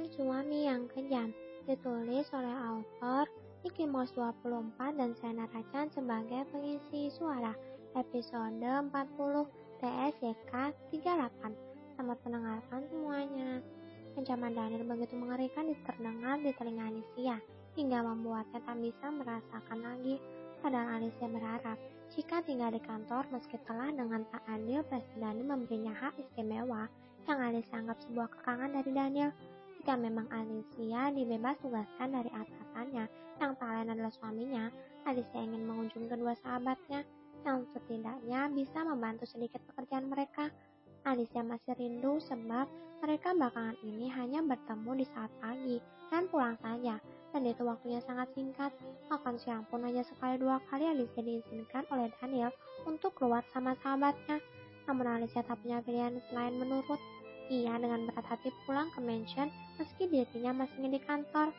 Mantan Suami yang Kejam, ditulis oleh autor Nicky Mouse 24 dan saya Naracan sebagai pengisi suara. Episode 40 TSYK 38. Selamat mendengarkan semuanya. Ancaman Daniel begitu mengerikan terdengar di telinga Alicia, hingga membuatnya tak bisa merasakan lagi. Padahal Alicia berharap, jika tinggal di kantor meski telah dengan tak adil Presiden memberinya hak istimewa yang Alicia anggap sebuah kekangan dari Daniel. Jika memang Alicia dibebas tugaskan dari atasannya yang tak lain adalah suaminya, Alicia ingin mengunjungi kedua sahabatnya yang setidaknya bisa membantu sedikit pekerjaan mereka. Alicia masih rindu sebab mereka belakangan ini hanya bertemu di saat pagi dan pulang saja, dan itu waktunya sangat singkat. Makan siang pun hanya sekali dua kali Alicia diizinkan oleh Daniel untuk keluar sama sahabatnya. Namun Alicia tak punya pilihan selain menurut. Ia dengan berat hati pulang ke mansion meski dirinya masih di kantor.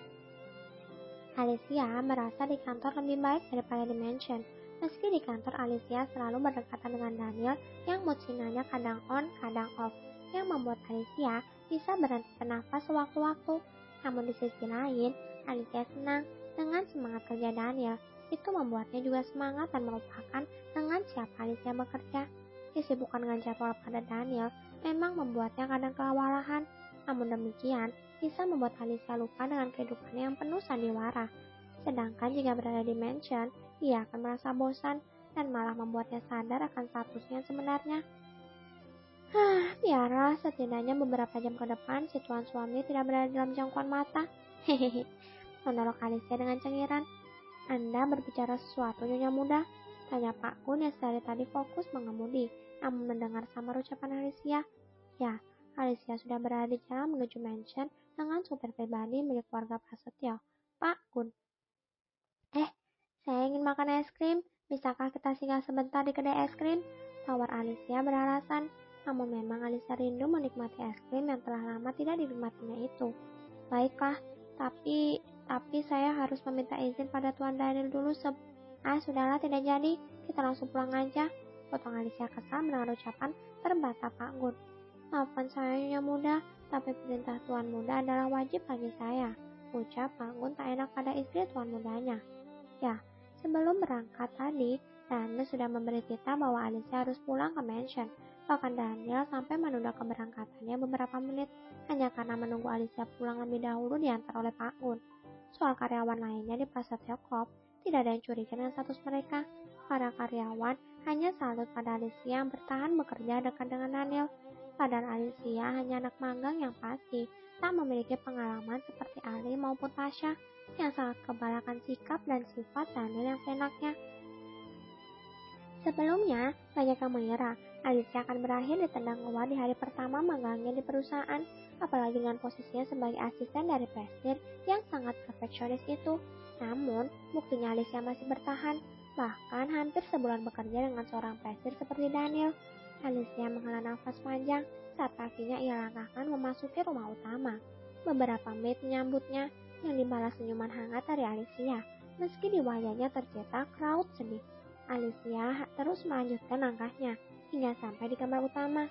Alicia merasa di kantor lebih baik daripada di mansion. Meski di kantor Alicia selalu berdekatan dengan Daniel yang mood sinyalnya kadang on, kadang off, yang membuat Alicia bisa berhenti bernafas sewaktu-waktu. Namun di sisi lain, Alicia senang dengan semangat kerja Daniel. Itu membuatnya juga semangat dan melupakan dengan siapa Alicia bekerja. Kesibukan dengan jadwal pada Daniel memang membuatnya kadang kewalahan. Namun demikian, bisa membuat Alicia lupa dengan kehidupannya yang penuh sandiwara. Sedangkan jika berada di mansion, ia akan merasa bosan dan malah membuatnya sadar akan statusnya sebenarnya. Biarlah setidaknya beberapa jam ke depan si tuan suami tidak berada dalam jangkauan mata. Hehehe, menolak Alicia dengan cengiran. Anda berbicara sesuatu, Nyonya Muda? Tanya Pak Gun yang dari tadi fokus mengemudi, namun mendengar samar ucapan Alicia. Ya, Alicia sudah berada di jalan menuju mansion dengan supir pribadi milik keluarga Prasetyo, Pak Gun. Saya ingin makan es krim. Bisakah kita singgah sebentar di kedai es krim? Tawar Alicia beralasan. Namun memang Alicia rindu menikmati es krim yang telah lama tidak dinikmatinya itu. Baiklah, tapi saya harus meminta izin pada Tuan Daniel dulu sudahlah, tidak jadi. Kita langsung pulang aja. Potong Alicia kesal mendengar ucapan terbata Pak Gun. Maafkan saya, Nyonya Muda, tapi perintah Tuan Muda adalah wajib bagi saya. Ucap Pak Gun tak enak pada istri Tuan Mudanya. Ya, sebelum berangkat tadi, Daniel sudah memberi titah bahwa Alicia harus pulang ke mansion. Bahkan Daniel sampai menunda keberangkatannya beberapa menit hanya karena menunggu Alicia pulang lebih dahulu diantar oleh Pak Gun. Soal karyawan lainnya di Prasetyo Corp, tidak ada yang curiga dengan status mereka. Para karyawan hanya salut pada Alicia yang bertahan bekerja dekat dengan Daniel. Padahal Alicia hanya anak magang yang pasti, tak memiliki pengalaman seperti Ali maupun Tasha yang sangat kebal akan sikap dan sifat Daniel yang seenaknya. Sebelumnya, banyak yang mengira Alicia akan berakhir ditendang keluar di hari pertama magangnya di perusahaan, apalagi dengan posisinya sebagai asisten dari presiden yang sangat perfeksionis itu. Namun, buktinya Alicia masih bertahan, bahkan hampir sebulan bekerja dengan seorang presiden seperti Daniel. Alicia menghela nafas panjang saat kakinya ia langkahkan memasuki rumah utama. Beberapa maid menyambutnya, yang dibalas senyuman hangat dari Alicia, meski di wajahnya tercetak raut sedih. Alicia terus melanjutkan langkahnya, hingga sampai di kamar utama.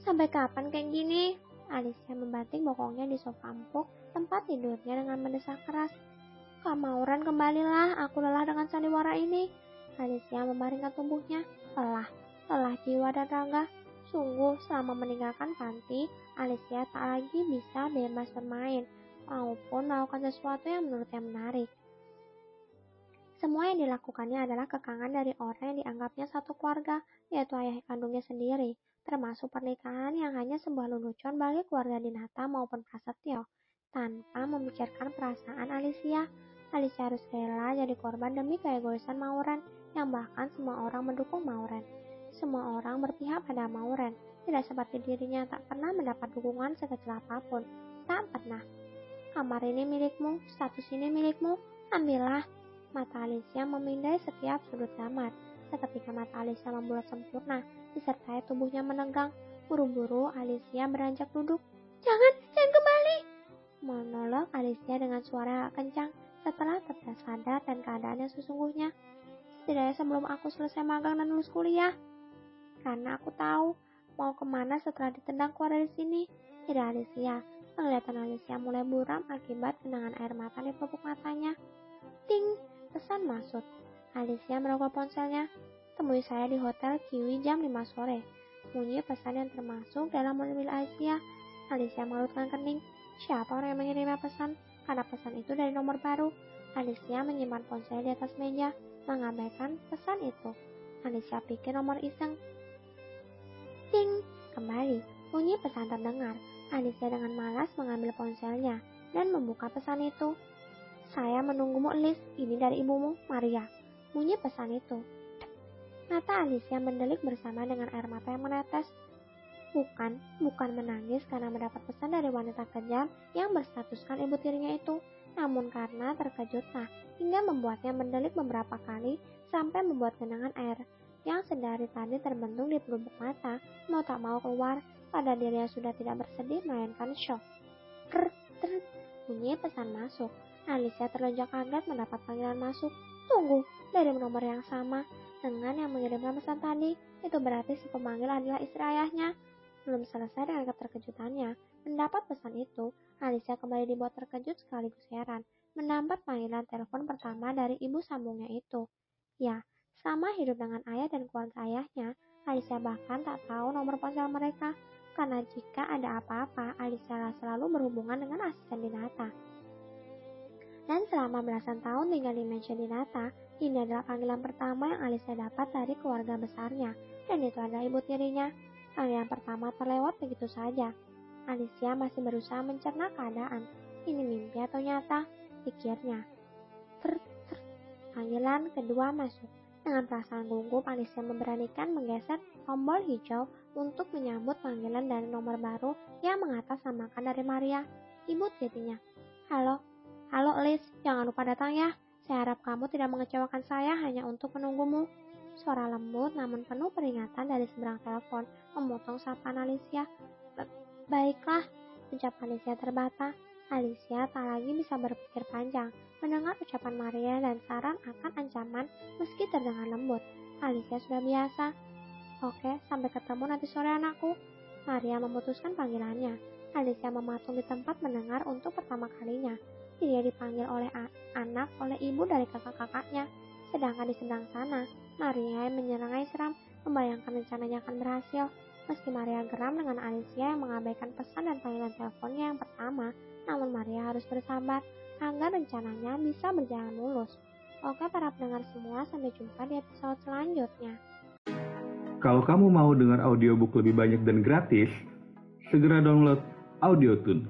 Sampai kapan kayak gini? Alicia membanting bokongnya di sofa empuk tempat tidurnya dengan mendesak keras. Kak Mauren, kembalilah, aku lelah dengan sandiwara ini. Alicia membaringkan tubuhnya, lelah jiwa dan raga. Sungguh, selama meninggalkan panti, Alicia tak lagi bisa bebas bermain maupun melakukan sesuatu yang menurutnya menarik. Semua yang dilakukannya adalah kekangan dari orang yang dianggapnya satu keluarga, yaitu ayah kandungnya sendiri, termasuk pernikahan yang hanya sebuah lelucon bagi keluarga Dinata maupun Prasetyo. Tanpa memikirkan perasaan Alicia harus rela jadi korban demi keegoisan Mauren, yang bahkan semua orang mendukung Mauren. Semua orang berpihak pada Mauren, tidak seperti dirinya tak pernah mendapat dukungan sekecil apapun, tak pernah. Kamar ini milikmu, status ini milikmu, ambillah. Mata Alicia memindai setiap sudut kamar. Seketika mata Alicia membulat sempurna, disertai tubuhnya menegang. Buru-buru Alicia beranjak duduk. Jangan kembali! Monolog Alicia dengan suara kencang setelah sadar dan keadaannya sesungguhnya. Setidaknya sebelum aku selesai magang dan lulus kuliah. Karena aku tahu mau kemana setelah ditendang keluar dari sini. Tidak, Alicia, Penglihatan Alicia mulai buram akibat genangan air mata di pelupuk matanya. Ting, pesan Masud. Alicia merogoh ponselnya. Temui saya di Hotel Kiwi jam 5 sore. Bunyi pesan yang termasuk dalam mobil Alicia. Alicia mengerutkan kening. Siapa orang yang mengirimnya pesan? Karena pesan itu dari nomor baru. Alicia menyimpan ponsel di atas meja, mengabaikan pesan itu. Alicia pikir nomor iseng. Ting, kembali. Bunyi pesan terdengar. Alicia dengan malas mengambil ponselnya dan membuka pesan itu. Saya menunggumu, Liz. Ini dari ibumu, Maria. Bunyi pesan itu. Mata Alicia mendelik bersama dengan air mata yang menetes. Bukan menangis karena mendapat pesan dari wanita kejam yang berstatuskan ibu tirinya itu, namun karena terkejutlah hingga membuatnya mendelik beberapa kali sampai membuat genangan air yang sedari tadi terbentuk di pelupuk mata mau tak mau keluar. Pada dirinya sudah tidak bersedih melainkan shock. Bunyi pesan masuk. Alicia terlonjak kaget mendapat panggilan masuk. Tunggu, dari nomor yang sama dengan yang mengirimkan pesan tadi. Itu berarti si pemanggil adalah istri ayahnya. Belum selesai dengan keterkejutannya mendapat pesan itu, Alicia kembali dibuat terkejut sekaligus heran mendapat panggilan telepon pertama dari ibu sambungnya itu. Ya, selama hidup dengan ayah dan keluarga ayahnya, Alicia bahkan tak tahu nomor ponsel mereka. Karena jika ada apa-apa, Alicia selalu berhubungan dengan asisten Dinata. Dan selama belasan tahun tinggal di mansion Dinata, ini adalah panggilan pertama yang Alicia dapat dari keluarga besarnya, dan itu adalah ibu tirinya. Panggilan pertama terlewat begitu saja. Alicia masih berusaha mencerna keadaan. Ini mimpi atau nyata? Pikirnya. Panggilan kedua masuk. Dengan perasaan gugup, Alicia memberanikan menggeser tombol hijau untuk menyambut panggilan dari nomor baru yang mengatasnamakan dari Maria, ibu tirinya. Halo Liz, jangan lupa datang ya. Saya harap kamu tidak mengecewakan saya hanya untuk menunggumu. Suara lembut namun penuh peringatan dari seberang telepon memotong sapaan Alicia. Baiklah, ucap Alicia terbata. Alicia tak lagi bisa berpikir panjang mendengar ucapan Maria dan saran akan ancaman meski terdengar lembut. Alicia sudah biasa. Oke, sampai ketemu nanti sore anakku. Maria memutuskan panggilannya. Alicia mematung di tempat mendengar untuk pertama kalinya. Dia dipanggil oleh anak oleh ibu dari kakak-kakaknya. Sedangkan di seberang sana, Maria yang menyerangai seram membayangkan rencananya akan berhasil. Meski Maria geram dengan Alicia yang mengabaikan pesan dan panggilan teleponnya yang pertama, namun Maria harus bersabar agar rencananya bisa berjalan mulus. Oke para pendengar semua, sampai jumpa di episode selanjutnya. Kalau kamu mau dengar audiobook lebih banyak dan gratis, segera download AudioTune.